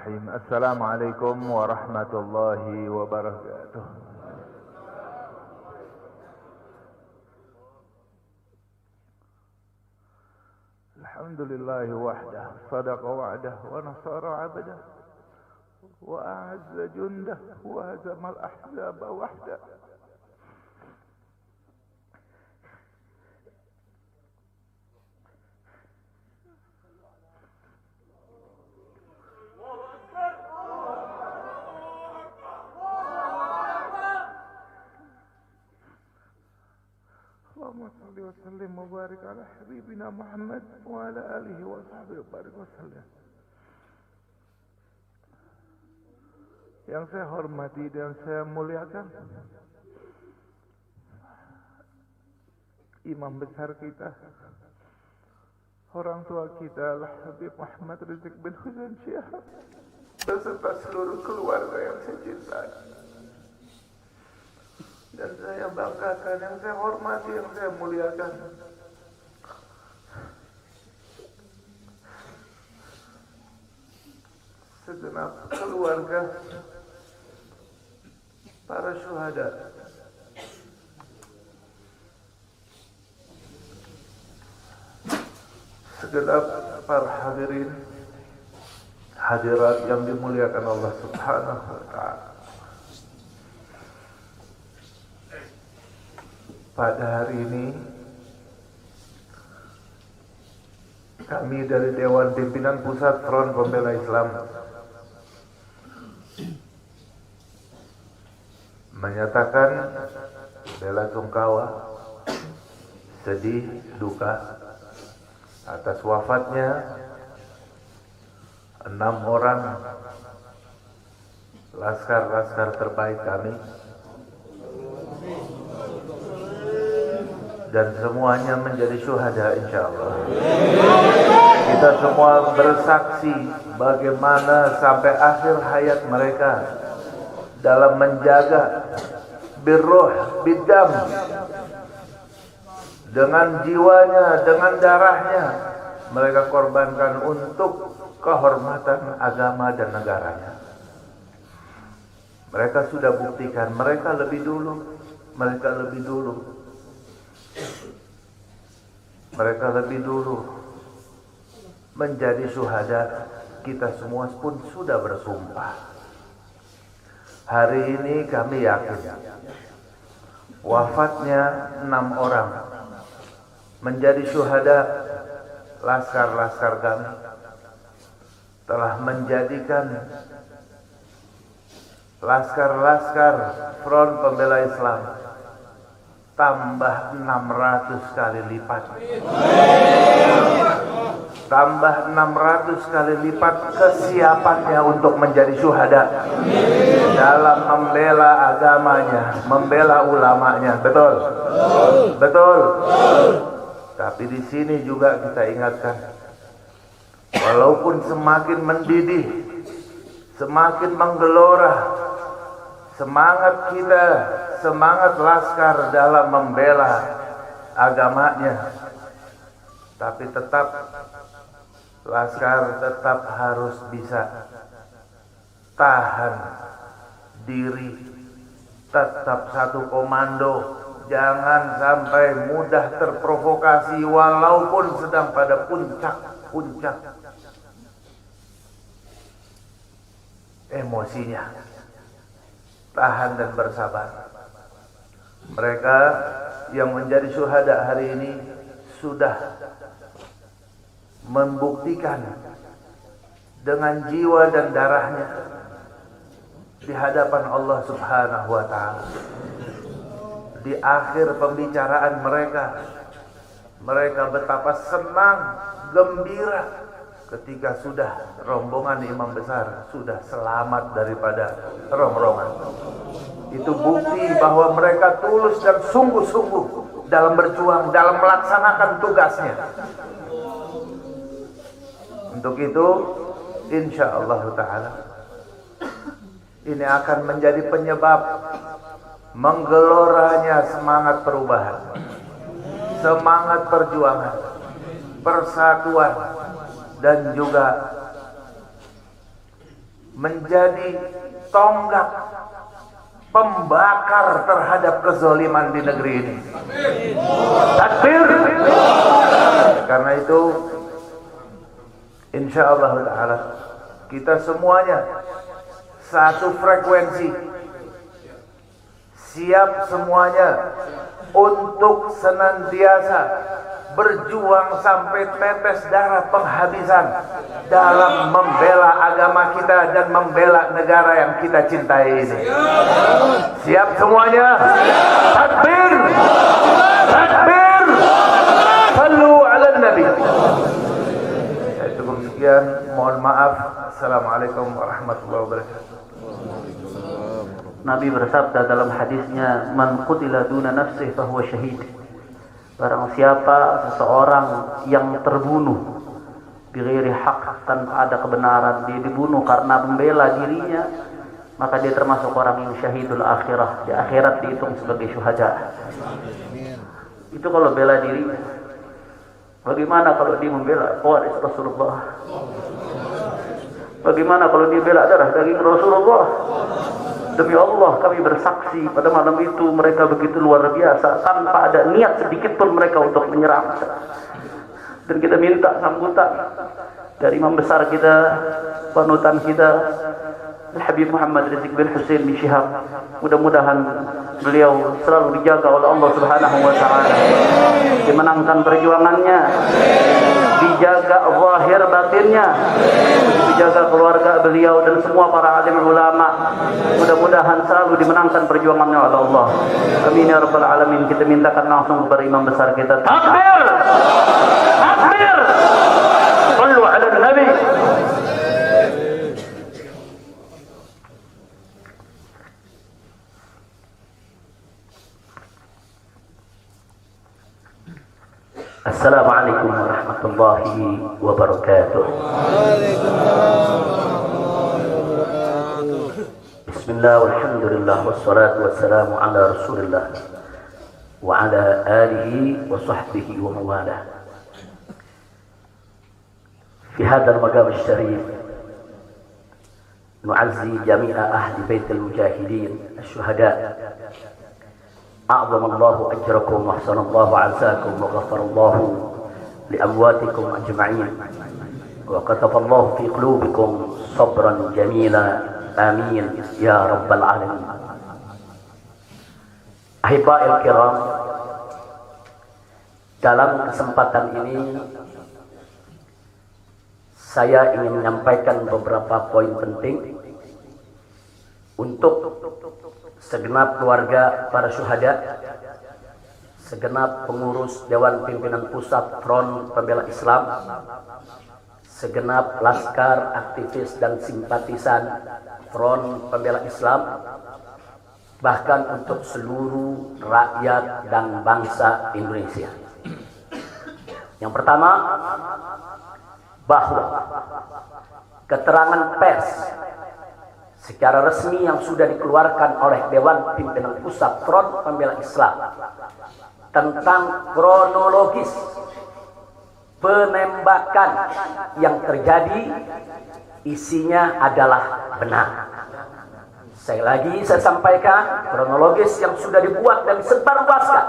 Bismillahirrahmanirrahim. Assalamualaikum warahmatullahi wabarakatuh. Alhamdulillahi wahdah, sadaqa wa'dah, wa nasara 'abdah, wa a'azza jundah, wa hazamal ahzaba wahdah. Allahumma salli wa sallim wa barik ala habibina Muhammad wa ala alihi wa sahbihi wa barik wa sallim. Yang saya hormati dan saya muliakan imam besar kita, orang tua kita Al-Habib Muhammad Rizik bin Husain Syihab beserta seluruh keluarga yang saya cintai dan saya banggakan, yang saya hormati, yang saya muliakan. Segenap keluarga para syuhada, segenap para hadirin hadirat yang dimuliakan Allah Subhanahu wa ta'ala. Pada hari ini kami dari Dewan Pimpinan Pusat Front Pembela Islam menyatakan bela sungkawa, sedih, duka atas wafatnya 6 orang laskar-laskar terbaik kami, dan semuanya menjadi syuhada insyaallah. Kita semua bersaksi bagaimana sampai akhir hayat mereka dalam menjaga birruh bidam, dengan jiwanya, dengan darahnya mereka korbankan untuk kehormatan agama dan negaranya. Mereka sudah buktikan, mereka lebih dulu menjadi syuhada. Kita semua pun sudah bersumpah. Hari ini kami yakin wafatnya 6 orang menjadi syuhada laskar-laskar kami telah menjadikan laskar-laskar Front Pembela Islam tambah 600 kali lipat. Tambah 600 kali lipat kesiapannya untuk menjadi syuhada dalam membela agamanya, membela ulamanya. Betul? Betul. Tapi di sini juga kita ingatkan, walaupun semakin mendidih, semakin menggelora semangat kita, semangat laskar dalam membela agamanya, tapi tetap laskar tetap harus bisa tahan diri, tetap satu komando, jangan sampai mudah terprovokasi walaupun sedang pada puncak emosinya. Tahan dan bersabar. Mereka yang menjadi syuhada hari ini sudah membuktikan dengan jiwa dan darahnya di hadapan Allah Subhanahu wa ta'ala. Di akhir pembicaraan mereka betapa senang, gembira ketika sudah rombongan imam besar sudah selamat daripada rongrongan. Itu bukti bahwa mereka tulus dan sungguh-sungguh dalam berjuang, dalam melaksanakan tugasnya. Untuk itu insyaallah ta'ala ini akan menjadi penyebab menggeloranya semangat perubahan, semangat perjuangan, persatuan, dan juga menjadi tonggak pembakar terhadap kezaliman di negeri ini. Takbir. Karena itu insyaallah ta'ala kita semuanya satu frekuensi, siap semuanya untuk senantiasa berjuang sampai tetes darah penghabisan dalam membela agama kita dan membela negara yang kita cintai ini. Siap semuanya? Takbir! Takbir! Sallu ala Nabi. Cukup sekian, mohon maaf. Assalamualaikum warahmatullahi wabarakatuh. Nabi bersabda dalam hadisnya, man qutila duna nafsihi fahuwa syahid. Barang siapa seseorang yang terbunuh bighairi haq, tanpa ada kebenaran, dia dibunuh karena membela dirinya, maka dia termasuk orang yang syahidul akhirah. Di akhirat dihitung sebagai syuhada. Itu kalau bela dirinya. Bagaimana kalau dia membela waris Rasulullah? Bagaimana kalau dia bela darah daging Rasulullah? Demi Allah kami bersaksi pada malam itu mereka begitu luar biasa, tanpa ada niat sedikit pun mereka untuk menyerang. Dan kita minta sambutan dari imam besar kita, panutan kita, Habib Muhammad Rizik bin Hussein bin Syihab. Mudah-mudahan beliau selalu dijaga oleh Allah Subhanahu wa taala, dimenangkan perjuangannya, dijaga zahir batinnya, dijaga keluarga beliau dan semua para alim ulama. Mudah-mudahan selalu dimenangkan perjuangannya oleh Allah. Amin ya rabbal alamin. Kita mintakan langsung kepada imam besar kita. Takbir! Takbir! Sallu ala Nabi. Assalamualaikum warahmatullahi wabarakatuh. Bismillah walhamdulillah wassalatu wassalamu ala rasulillah wa ala alihi wa sahbihi wa mawalah. Fi hadzal maqam asy-syarif nu'azzi jami'a ahli baitil mujahidin asy-syuhada. أعظم الله أجركم وأحسن الله عزاكم وغفر الله لأمواتكم أجمعين وكتب الله في قلوبكم صبرا جميلا آمين يا رب العالمين. Ahiba'il kiram, dalam kesempatan ini saya ingin menyampaikan beberapa poin penting untuk segenap keluarga para syuhada, segenap pengurus Dewan Pimpinan Pusat Front Pembela Islam, segenap laskar, aktivis dan simpatisan Front Pembela Islam, bahkan untuk seluruh rakyat dan bangsa Indonesia. Yang pertama, bahwa keterangan pers secara resmi yang sudah dikeluarkan oleh Dewan Pimpinan Pusat Front Pembela Islam tentang kronologis penembakan yang terjadi isinya adalah benar. Sekali lagi saya sampaikan, kronologis yang sudah dibuat dan disebarluaskan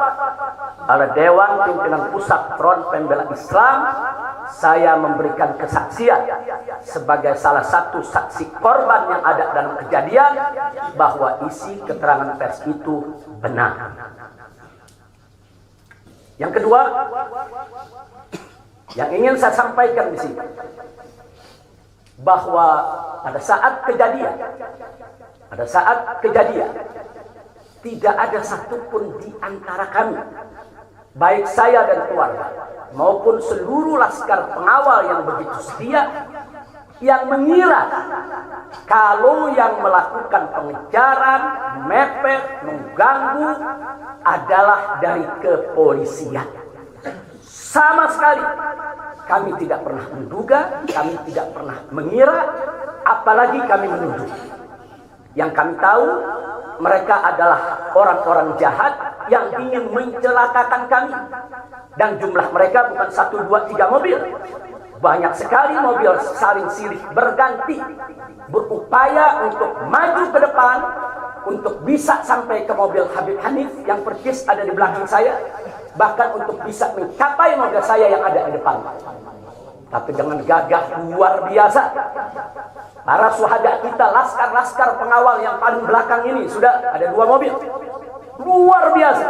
oleh Dewan Pimpinan Pusat Front Pembela Islam, saya memberikan kesaksian sebagai salah satu saksi korban yang ada dalam kejadian bahwa isi keterangan pers itu benar. Yang kedua, yang ingin saya sampaikan di sini, bahwa pada saat kejadian tidak ada satupun di antara kami, baik saya dan keluarga maupun seluruh laskar pengawal yang begitu setia, yang mengira kalau yang melakukan pengejaran, mepet, mengganggu adalah dari kepolisian. Sama sekali kami tidak pernah menduga, kami tidak pernah mengira, apalagi kami menuduh. Yang kami tahu, mereka adalah orang-orang jahat yang ingin mencelakakan kami. Dan jumlah mereka bukan 1, 2, 3 mobil. Banyak sekali mobil saling silih berganti. berupaya untuk maju ke depan, untuk bisa sampai ke mobil Habib Hanif yang persis ada di belakang saya, bahkan untuk bisa mencapai mobil saya yang ada di depan. Tapi dengan gagah luar biasa, para syuhada kita, laskar-laskar pengawal yang paling belakang ini, sudah ada 2 mobil, luar biasa.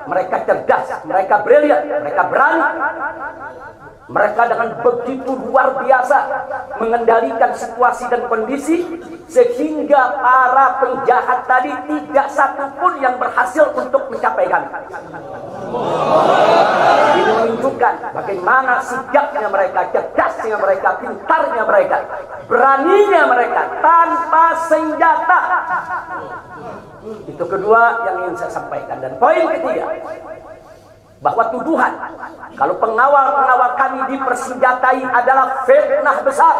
Mereka cerdas, mereka brilian, mereka berani. Mereka dengan begitu luar biasa mengendalikan situasi dan kondisi, sehingga para penjahat tadi tidak satu pun yang berhasil untuk mencapai kami. Ini menunjukkan bagaimana sigapnya mereka, cerdasnya mereka, pintarnya mereka, beraninya mereka tanpa senjata. Itu kedua yang ingin saya sampaikan. Dan poin ketiga, bahwa tuduhan kalau pengawal-pengawal kami dipersenjatai adalah fitnah besar,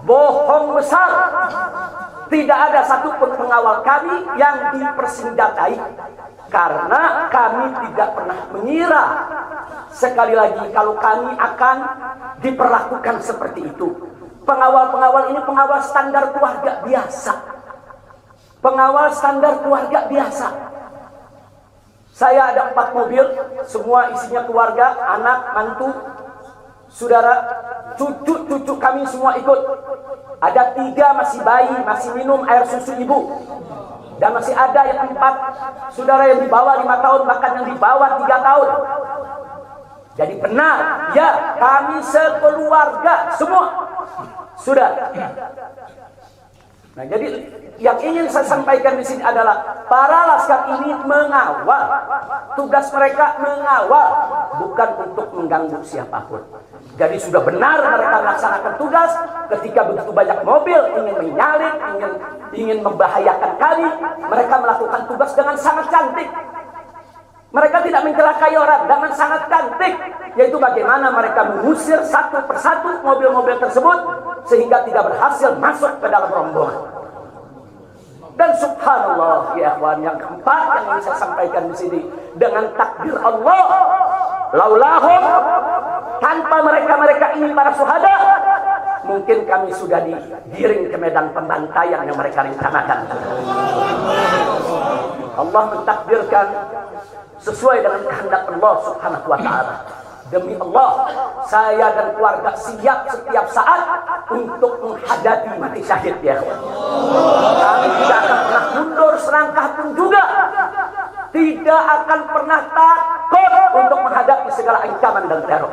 bohong besar. Tidak ada satupun pengawal kami yang dipersenjatai, karena kami tidak pernah mengira, sekali lagi, kalau kami akan diperlakukan seperti itu. Pengawal-pengawal ini pengawal standar keluarga biasa, pengawal standar keluarga biasa. Saya ada 4 mobil, semua isinya keluarga, anak, mantu, saudara, cucu-cucu kami semua ikut. Ada 3 masih bayi, masih minum air susu ibu. Dan masih ada yang 4 saudara yang di bawah 5 tahun, bahkan yang di bawah 3 tahun. Jadi benar, ya, kami sekeluarga semua. Sudah. Nah, jadi yang ingin saya sampaikan di sini adalah para laskar ini mengawal. Tugas mereka mengawal, bukan untuk mengganggu siapapun. Jadi sudah benar mereka melaksanakan tugas. Ketika begitu banyak mobil ingin menyalip, ingin membahayakan kami, mereka melakukan tugas dengan sangat cantik. Mereka tidak mencelakai orang, dengan sangat cantik, yaitu bagaimana mereka mengusir satu persatu mobil-mobil tersebut sehingga tidak berhasil masuk ke dalam rombongan. Dan subhanallah, ya ikhwan, yang keempat yang ingin saya sampaikan di sini, dengan takdir Allah, laulahum, tanpa mereka ini para syuhada, mungkin kami sudah digiring ke medan pembantaian yang mereka rencanakan. Allah mentakdirkan sesuai dengan kehendak Allah subhanahu wa ta'ala. Demi Allah, saya dan keluarga siap setiap saat untuk menghadapi mati syahid, ya. Kami tidak akan pernah mundur selangkah pun juga. Tidak akan pernah takut untuk menghadapi segala ancaman dan teror.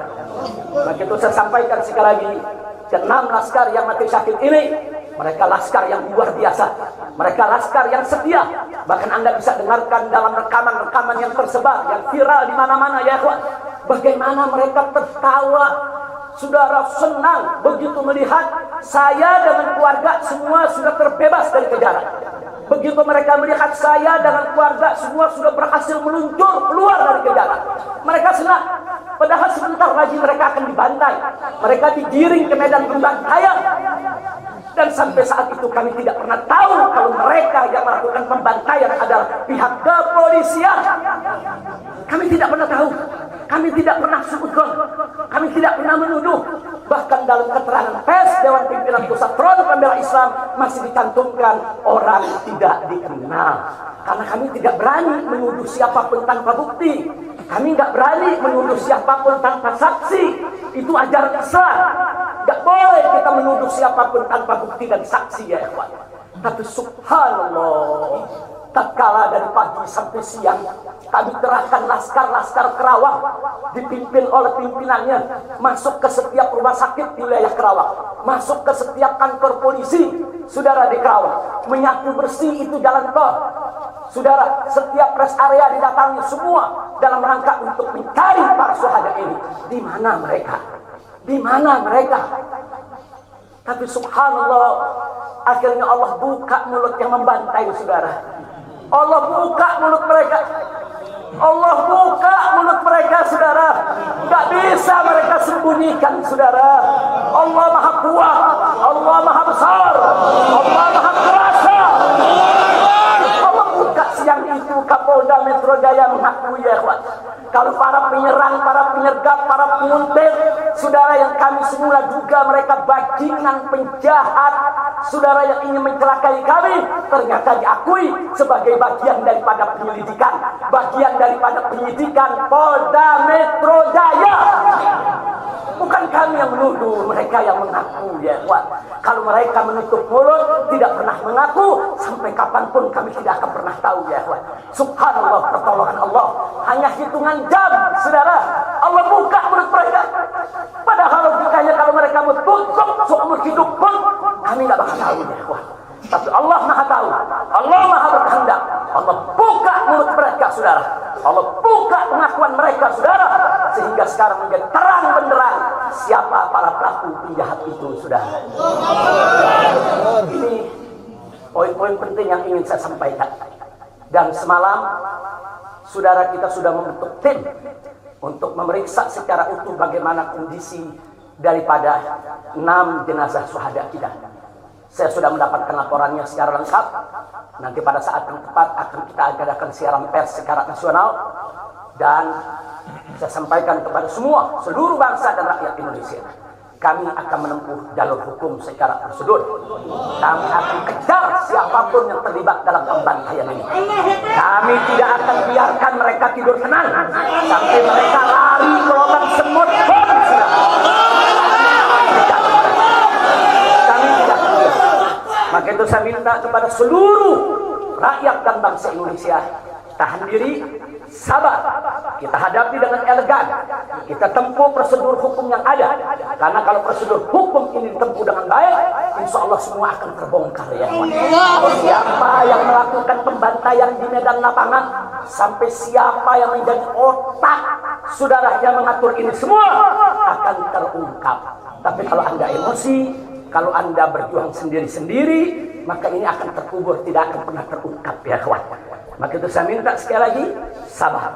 Maka itu saya sampaikan sekali lagi, 6 laskar yang mati syahid ini, mereka laskar yang luar biasa. Mereka laskar yang setia. Bahkan Anda bisa dengarkan dalam rekaman-rekaman yang tersebar, yang viral di mana-mana, ya ikhwan. Bagaimana mereka tertawa, saudara, senang begitu melihat saya dengan keluarga semua sudah terbebas dari kejaran. Begitu mereka melihat saya dengan keluarga semua sudah berhasil meluncur keluar dari kejaran, mereka senang. Padahal sebentar lagi mereka akan dibantai, mereka digiring ke medan pembantaian. Dan sampai saat itu kami tidak pernah tahu kalau mereka yang melakukan pembantaian adalah pihak kepolisian. Kami tidak pernah tahu. Kami tidak pernah suudzon. Kami tidak pernah menuduh. Bahkan dalam keterangan pers Dewan Pimpinan Pusat Front Pembela Islam masih dicantumkan orang tidak dikenal. Karena kami tidak berani menuduh siapapun tanpa bukti. Kami tidak berani menuduh siapapun tanpa saksi. Itu ajaran Islam. Tidak boleh kita menuduh siapapun tanpa bukti dan saksi, ya ikhwan. Tapi subhanallah, tatkala dari pagi sampai siang kami kerahkan laskar-laskar Kerawang dipimpin oleh pimpinannya masuk ke setiap rumah sakit di wilayah Kerawang, masuk ke setiap kantor polisi, saudara, di Kerawang, menyapu bersih itu jalan tol, saudara, setiap rest area didatangi semua dalam rangka untuk mencari para syuhada ini. Di mana mereka? Di mana mereka? Tapi subhanallah, akhirnya Allah buka mulut yang membantai, saudara. Allah buka mulut mereka. Allah buka mulut mereka, saudara. Tidak bisa mereka sembunyikan, saudara. Allah Maha Kuat, Allah Maha Besar, Allah Maha Kuasa. Allah buka siang itu. Kapolda Metro Jaya mengakui, ya ikhwan, kalau para penyerang, para penyergap, para penguntit saudara yang kami semula duga mereka bajingan penjahat, saudara yang ingin mencelakai kami, ternyata diakui sebagai bagian daripada penyidikan Polda Metro Jaya. Bukan kami yang menuduh, mereka yang mengaku, ya ikhwan. Kalau mereka menutup mulut, tidak pernah mengaku, sampai kapanpun kami tidak akan pernah tahu, ya ikhwan. Subhanallah, pertolongan Allah hanya hitungan jam, saudara. Allah buka mulut mereka. Padahal logikanya kalau mereka mau tutup seumur hidup pun, kami nggak bakal tahu, ya ikhwan. Tapi Allah Maha tahu, Allah Maha berkehendak. Allah buka mulut mereka, saudara. Allah buka pengakuan mereka, saudara, sehingga sekarang menjadi terang benderang siapa para pelaku penjahat itu, saudara. Ini poin-poin penting yang ingin saya sampaikan. Dan semalam, saudara, kita sudah membentuk tim untuk memeriksa secara utuh bagaimana kondisi daripada 6 jenazah syuhada kita. Saya sudah mendapatkan laporannya secara lengkap. Nanti pada saat yang tepat akan kita adakan siaran pers secara nasional. Dan saya sampaikan kepada seluruh bangsa dan rakyat Indonesia. Kami akan menempuh jalur hukum secara prosedur. Kami akan kejar siapapun yang terlibat dalam pembantaian ini. Kami tidak akan biarkan mereka tidur tenang sampai mereka lari ke lubang semut. Maka itu saya minta kepada seluruh rakyat dan bangsa Indonesia, tahan diri, sabar. Kita hadapi dengan elegan. Kita tempuh prosedur hukum yang ada. Karena kalau prosedur hukum ini ditempuh dengan baik, insya Allah semua akan terbongkar, ya. Siapa yang melakukan pembantaian di medan lapangan, sampai siapa yang menjadi otak saudara yang mengatur ini semua akan terungkap. Tapi kalau Anda emosi, kalau Anda berjuang sendiri-sendiri, maka ini akan terkubur, tidak akan pernah terungkap, ya kawan. Maka itu saya minta sekali lagi, sabar.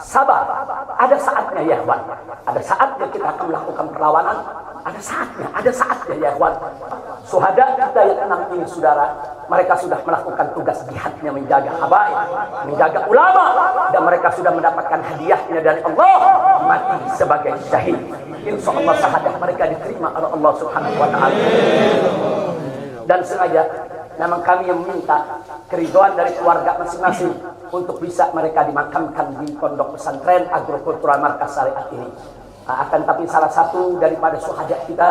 Sabar. Ada saatnya, ya kawan. Ada saatnya kita akan melakukan perlawanan. Ada saatnya, ya kawan. Syuhada kita yang 6 ini, saudara, mereka sudah melakukan tugas jihadnya, menjaga habaib, menjaga ulama, dan mereka sudah mendapatkan hadiahnya dari Allah, mati sebagai syahid. Insya Allah syahadah mereka diterima oleh Allah Subhanahu wa Ta'ala. Dan sengaja memang kami yang meminta keridhaan dari keluarga masing-masing untuk bisa mereka dimakamkan di pondok pesantren agrokultural markas syariat ini. Akan tapi salah satu daripada syuhada kita,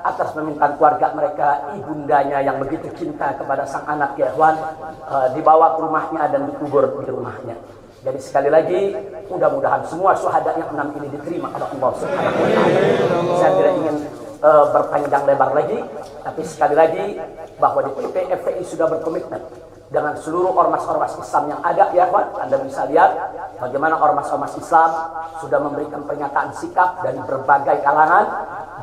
atas permintaan keluarga mereka, ibundanya yang begitu cinta kepada sang anak, ya ikhwan, dibawa ke rumahnya dan dikubur di rumahnya. Jadi sekali lagi, mudah-mudahan semua syuhada yang 6 ini diterima oleh Allah Subhanahu wa Ta'ala. Saya tidak ingin berpanjang lebar lagi, tapi sekali lagi bahwa di PT FPI sudah berkomitmen dengan seluruh ormas-ormas Islam yang ada, ya Pak. Anda bisa lihat bagaimana ormas-ormas Islam sudah memberikan pernyataan sikap dari berbagai kalangan,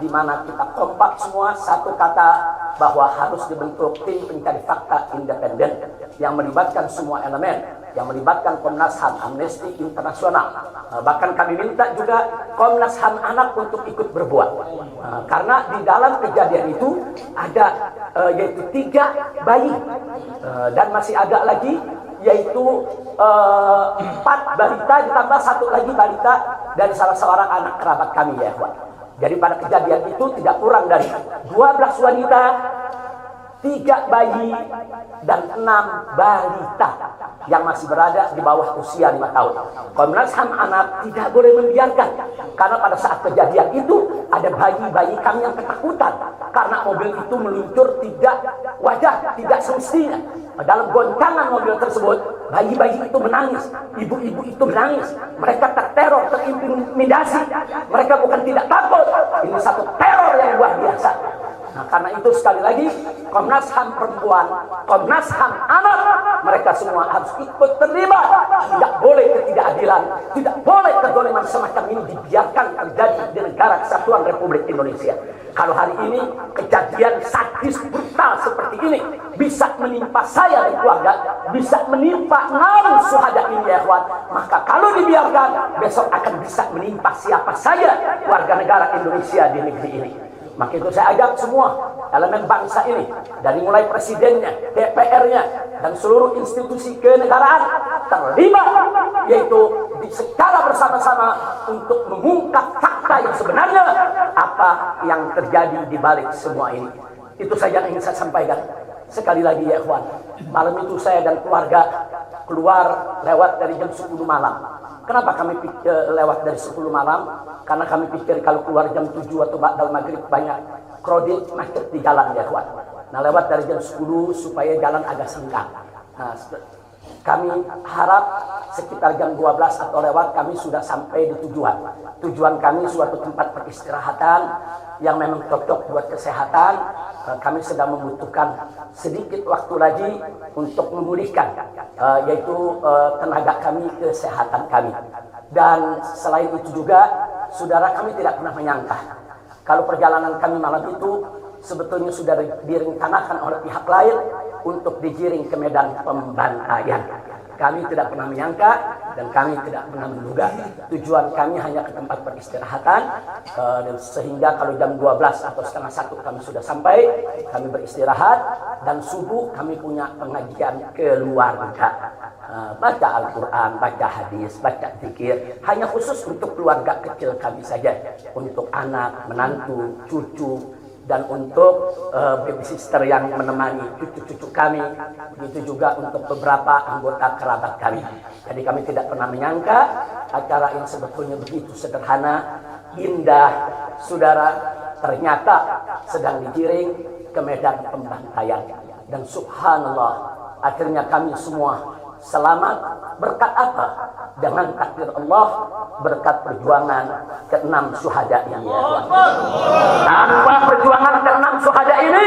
di mana kita kompak semua satu kata bahwa harus dibentuk tim pencari fakta independen yang melibatkan semua elemen, yang melibatkan Komnas HAM, Amnesty Internasional. Bahkan kami minta juga Komnas HAM anak untuk ikut berbuat. Karena di dalam kejadian itu ada yaitu 3 bayi dan masih ada lagi yaitu 4 balita ditambah 1 lagi balita dari salah seorang anak kerabat kami, ya Pak. Jadi pada kejadian itu tidak kurang dari 12 wanita, 3 bayi, dan 6 balita yang masih berada di bawah usia 5 tahun. Komnas HAM anak tidak boleh membiarkan, karena pada saat kejadian itu ada bayi-bayi kami yang ketakutan karena mobil itu meluncur tidak wajar, tidak semestinya. Dalam goncangan mobil tersebut, bayi-bayi itu menangis, ibu-ibu itu menangis, mereka terteror, terintimidasi. Mereka bukan tidak takut, ini satu teror yang luar biasa. Nah, karena itu sekali lagi Komnas HAM perempuan, Komnas HAM anak, mereka semua harus ikut terlibat. Tidak boleh ketidakadilan, tidak boleh kezaliman semacam ini dibiarkan terjadi di negara kesatuan Republik Indonesia. Kalau hari ini kejadian sadis brutal seperti ini bisa menimpa saya dan keluarga, bisa menimpa 6 syuhada ini, ya kawan, maka kalau dibiarkan besok akan bisa menimpa siapa saja warga negara Indonesia di negeri ini. Maka itu saya ajak semua elemen bangsa ini, dari mulai presidennya, DPR-nya, dan seluruh institusi kenegaraan terlibat yaitu secara bersama-sama untuk mengungkap fakta yang sebenarnya apa yang terjadi di balik semua ini. Itu saja yang ingin saya sampaikan. Sekali lagi ya ikhwan, malam itu saya dan keluarga keluar lewat dari jam 10 malam. Kenapa kami lewat dari 10 malam? Karena kami pikir kalau keluar jam 7 atau ba'dal maghrib banyak krodit macet di jalan ya ikhwan. Nah, lewat dari jam 10 supaya jalan agak senggang. Nah, kami harap sekitar jam 12 atau lewat kami sudah sampai di tujuan. Tujuan kami suatu tempat peristirahatan yang memang cocok buat kesehatan. Kami sedang membutuhkan sedikit waktu lagi untuk memulihkan yaitu tenaga kami, kesehatan kami. Dan selain itu juga saudara kami tidak pernah menyangka kalau perjalanan kami malam itu sebetulnya sudah direncanakan oleh pihak lain untuk digiring ke medan pembantaian. Kami tidak pernah menyangka dan kami tidak pernah menduga. Tujuan kami hanya ke tempat peristirahatan dan sehingga kalau jam 12 atau setengah 1 kami sudah sampai, kami beristirahat dan subuh kami punya pengajian keluarga. Baca Al-Quran, baca hadis, baca zikir, hanya khusus untuk keluarga kecil kami saja, untuk anak, menantu, cucu, dan untuk babysitter yang menemani cucu-cucu kami, begitu juga untuk beberapa anggota kerabat kami. Jadi kami tidak pernah menyangka acara yang sebetulnya begitu sederhana, indah, saudara, ternyata sedang digiring ke medan pembantaian. Dan subhanallah, akhirnya kami semua selamat. Berkat apa? Dengan takdir Allah, berkat perjuangan ke-6 syuhada ini ya Tuhan. Tanpa perjuangan ke-6 syuhada ini,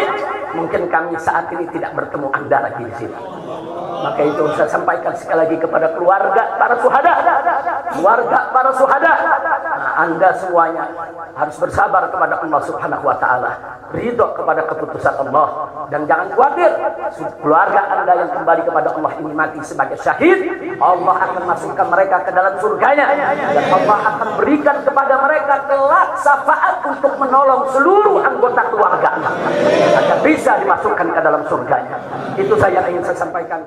mungkin kami saat ini tidak bertemu Anda lagi di sini. Maka itu saya sampaikan sekali lagi kepada keluarga para syuhada. Keluarga para syuhada, nah, Anda semuanya harus bersabar kepada Allah Subhanahu wa taala. Ridho kepada keputusan Allah dan jangan khawatir. Keluarga Anda yang kembali kepada Allah ini mati sebagai syahid, Allah akan masukkan mereka ke dalam surganya dan Allah akan berikan kepada mereka kelak syafaat untuk menolong seluruh anggota keluarga agar bisa dimasukkan ke dalam surganya. Itu saja yang ingin saya sampaikan.